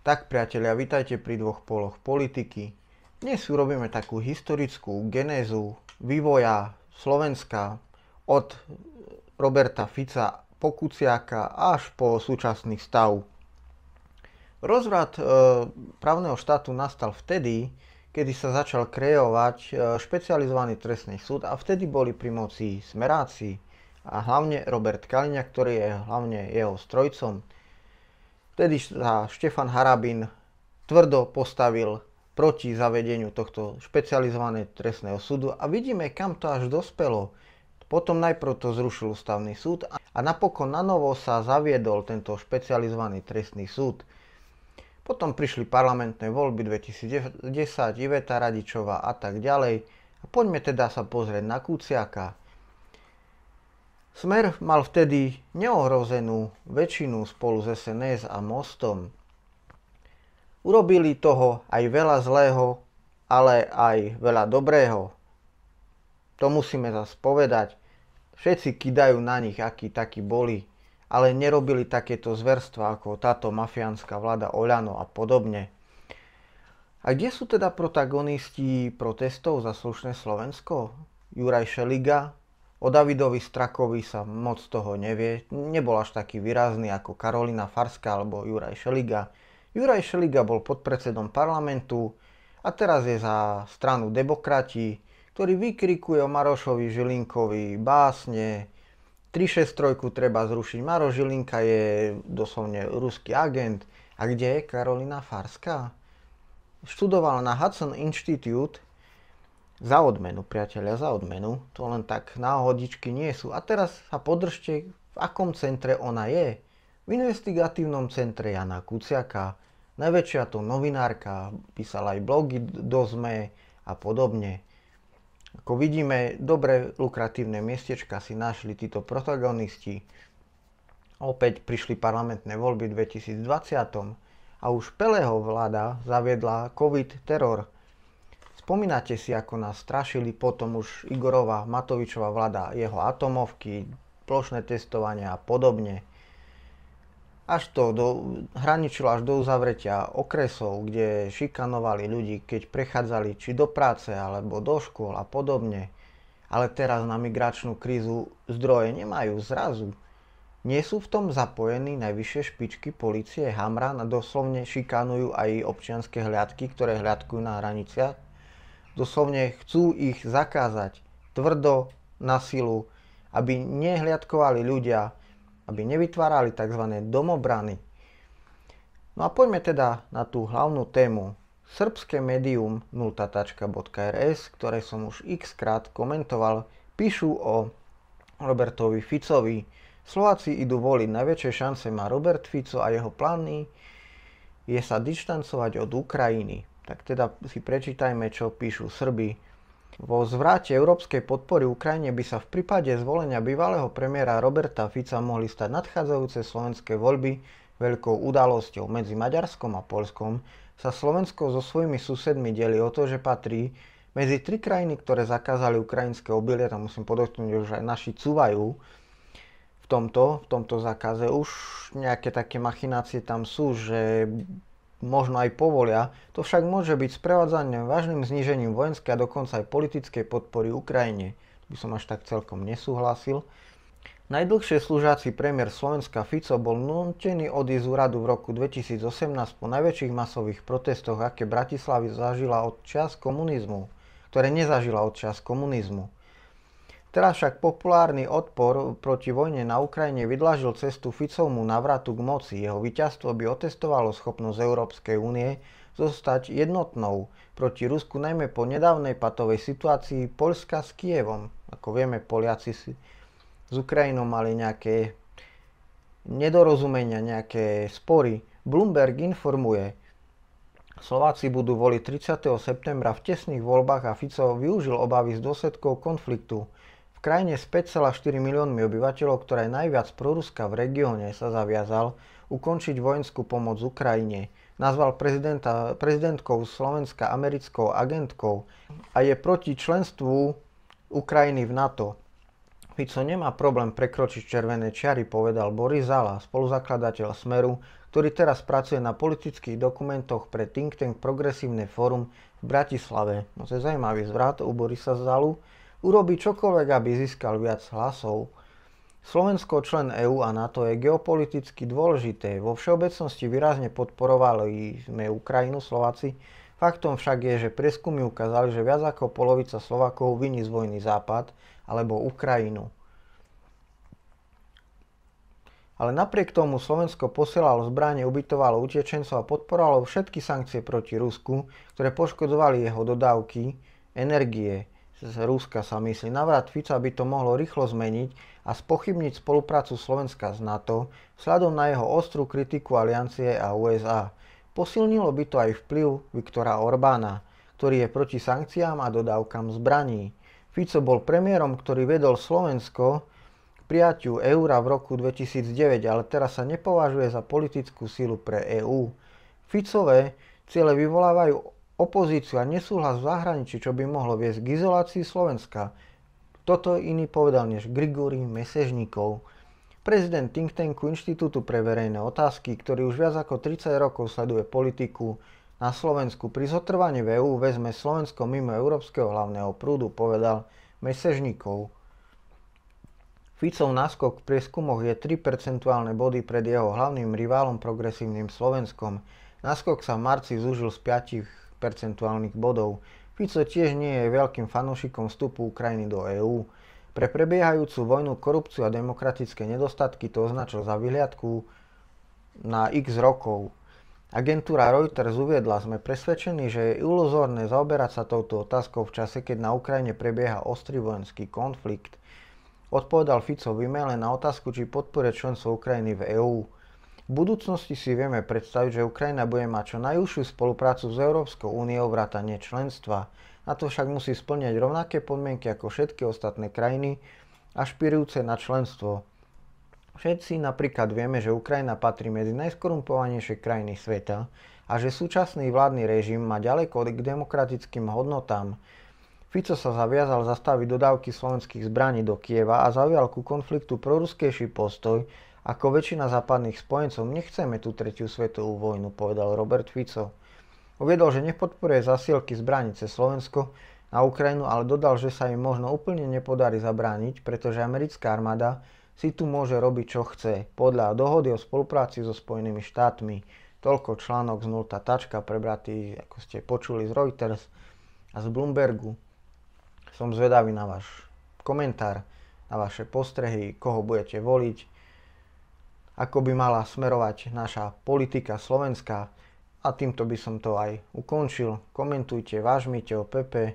Tak priatelia, vitajte pri dvoch poloch politiky. Dnes urobíme takú historickú genézu vývoja Slovenska od Roberta Fica po Kuciaka až po súčasný stav. Rozvrat právneho štátu nastal vtedy, kedy sa začal kreovať špecializovaný trestný súd a vtedy boli pri moci smeráci a hlavne Robert Kaliňák, ktorý je hlavne jeho strojcom. Vtedy sa Štefan Harabin tvrdo postavil proti zavedeniu tohto špecializovaného trestného súdu a vidíme, kam to až dospelo. Potom najprv to zrušil ústavný súd a napokon nanovo sa zaviedol tento špecializovaný trestný súd. Potom prišli parlamentné voľby 2010, Iveta Radičová a tak ďalej. A poďme teda sa pozrieť na Kuciaka. Smer mal vtedy neohrozenú väčšinu spolu s SNS a Mostom. Urobili toho aj veľa zlého, ale aj veľa dobrého. To musíme zase povedať. Všetci kidajú na nich, akí takí boli, ale nerobili takéto zverstva ako táto mafiánska vláda Oľano a podobne. A kde sú teda protagonisti protestov za slušné Slovensko? Juraj Šeliga. O Davidovi Strakovi sa moc toho nevie. Nebol až taký výrazný ako Karolina Farská alebo Juraj Šeliga. Juraj Šeliga bol podpredsedom parlamentu a teraz je za stranu Demokrati, ktorý vykrikuje o Marošovi Žilinkovi básne. 363 treba zrušiť. Maroš Žilinka je doslovne ruský agent. A kde je Karolina Farská? Študovala na Hudson Institute. Za odmenu, priatelia, za odmenu. To len tak náhodičky nie sú. A teraz sa podržte, v akom centre ona je. V investigatívnom centre Jana Kuciaka. Najväčšia to novinárka, písala aj blogy do SME a podobne. Ako vidíme, dobre lukratívne miestečka si našli títo protagonisti. Opäť prišli parlamentné voľby v 2020 a už Pelého vláda zaviedla COVID teror. Spomínate si, ako nás strašili potom už Igorova Matovičová vláda, jeho atomovky, plošné testovania a podobne. Až to hraničilo až do uzavretia okresov, kde šikanovali ľudí, keď prechádzali či do práce alebo do škôl a podobne. Ale teraz na migračnú krízu zdroje nemajú zrazu. Nie sú v tom zapojení najvyššie špičky polície Hamran a doslovne šikanujú aj občianske hliadky, ktoré hliadkujú na hraniciach. Doslovne chcú ich zakázať tvrdo, na silu, aby nehliadkovali ľudia, aby nevytvárali tzv. Domobrany. No a poďme teda na tú hlavnú tému. Srbské médium nultatačka.rs, ktoré som už x-krát komentoval, píšu o Robertovi Ficovi. Slováci idú voliť, najväčšie šance má Robert Fico a jeho plány je sa dištancovať od Ukrajiny. Tak teda si prečítajme, čo píšu Srbi. Vo zvrate európskej podpory Ukrajine by sa v prípade zvolenia bývalého premiéra Roberta Fica mohli stať nadchádzajúce slovenské voľby veľkou udalosťou. Medzi Maďarskom a Poľskom sa Slovensko so svojimi susedmi delí o to, že patrí medzi tri krajiny, ktoré zakázali ukrajinské obilie. Tam musím podotknúť, že už aj naši cúvajú v tomto zákaze. Už nejaké také machinácie tam sú, že možno aj povolia. To však môže byť sprevádzané vážnym znížením vojenskej a dokonca aj politickej podpory Ukrajine. By som až tak celkom nesúhlasil. Najdlhšie slúžiaci premiér Slovenska Fico bol nútený odísť z úradu v roku 2018 po najväčších masových protestoch, aké Bratislava zažila od čias komunizmu, ktoré nezažila od čias komunizmu. Teraz však populárny odpor proti vojne na Ukrajine vydlážil cestu Ficovmu navratu k moci. Jeho víťazstvo by otestovalo schopnosť Európskej únie zostať jednotnou proti Rusku, najmä po nedávnej patovej situácii Poľska s Kyjevom. Ako vieme, Poliaci s Ukrajinou mali nejaké nedorozumenia, nejaké spory. Bloomberg informuje, Slováci budú voliť 30. septembra v tesných voľbách a Fico využil obavy z dôsledkov konfliktu. V krajine s 5,4 miliónmi obyvateľov, ktorá je najviac proruská v regióne, sa zaviazal ukončiť vojenskú pomoc Ukrajine. Nazval prezidentkou Slovenska americkou agentkou a je proti členstvu Ukrajiny v NATO. Fico nemá problém prekročiť červené čiary, povedal Boris Zala, spoluzakladateľ Smeru, ktorý teraz pracuje na politických dokumentoch pre think tank Progresívne fórum v Bratislave. No to je zaujímavý zvrat u Borisa Zalu. Urobí čokoľvek, aby získal viac hlasov. Slovensko, člen EÚ a NATO, je geopoliticky dôležité. Vo všeobecnosti výrazne podporovali sme Ukrajinu, Slováci. Faktom však je, že prieskumy ukázali, že viac ako polovica Slovákov viní z vojny Západ alebo Ukrajinu. Ale napriek tomu Slovensko posielalo zbrane, ubytovalo utečencov a podporovalo všetky sankcie proti Rusku, ktoré poškodzovali jeho dodávky energie. Z Ruska sa myslí. Návrat Fica by to mohlo rýchlo zmeniť a spochybniť spoluprácu Slovenska s NATO vzhľadom na jeho ostrú kritiku aliancie a USA. Posilnilo by to aj vplyv Viktora Orbána, ktorý je proti sankciám a dodávkam zbraní. Fico bol premiérom, ktorý vedol Slovensko k prijatiu eura v roku 2009, ale teraz sa nepovažuje za politickú silu pre EÚ. Ficové ciele vyvolávajú opozíciu a nesúhlas v zahraničí, čo by mohlo viesť k izolácii Slovenska. Toto iný povedal než Grigori Mesežníkov, prezident think tanku Inštitútu pre verejné otázky, ktorý už viac ako 30 rokov sleduje politiku na Slovensku. Pri zotrvaní v EÚ vezme Slovensko mimo európskeho hlavného prúdu, povedal Mesežníkov. Ficov náskok v prieskumoch je 3 percentuálne body pred jeho hlavným riválom Progresívnym Slovenskom. Náskok sa v marci zúžil z 5 percentuálnych bodov. Fico tiež nie je veľkým fanúšikom vstupu Ukrajiny do EÚ. Pre prebiehajúcu vojnu, korupciu a demokratické nedostatky to označil za vyhliadku na x rokov. Agentúra Reuters uviedla, sme presvedčení, že je iluzórne zaoberať sa touto otázkou v čase, keď na Ukrajine prebieha ostrý vojenský konflikt. Odpovedal Fico v e-maile na otázku, či podporuje členstvo Ukrajiny v EÚ. V budúcnosti si vieme predstaviť, že Ukrajina bude mať čo najúžšiu spoluprácu s Európskou úniou vrátane členstva. Na to však musí spĺňať rovnaké podmienky ako všetky ostatné krajiny ašpirujúce na členstvo. Všetci napríklad vieme, že Ukrajina patrí medzi najskorumpovanejšie krajiny sveta a že súčasný vládny režim má ďaleko k demokratickým hodnotám. Fico sa zaviazal zastaviť dodávky slovenských zbraní do Kieva a zaujal ku konfliktu proruskejší postoj ako väčšina západných spojencov. Nechceme tú tretiu svetovú vojnu, povedal Robert Fico. Uviedol, že nepodporuje zasielky zbraní cez Slovensko na Ukrajinu, ale dodal, že sa im možno úplne nepodarí zabrániť, pretože americká armáda si tu môže robiť čo chce. Podľa dohody o spolupráci so Spojenými štátmi. Toľko článok z Nulta tačka prebratý, ako ste počuli, z Reuters a z Bloombergu. Som zvedavý na váš komentár, na vaše postrehy, koho budete voliť, ako by mala smerovať naša politika slovenská. A týmto by som to aj ukončil. Komentujte, vážmite o Pepe.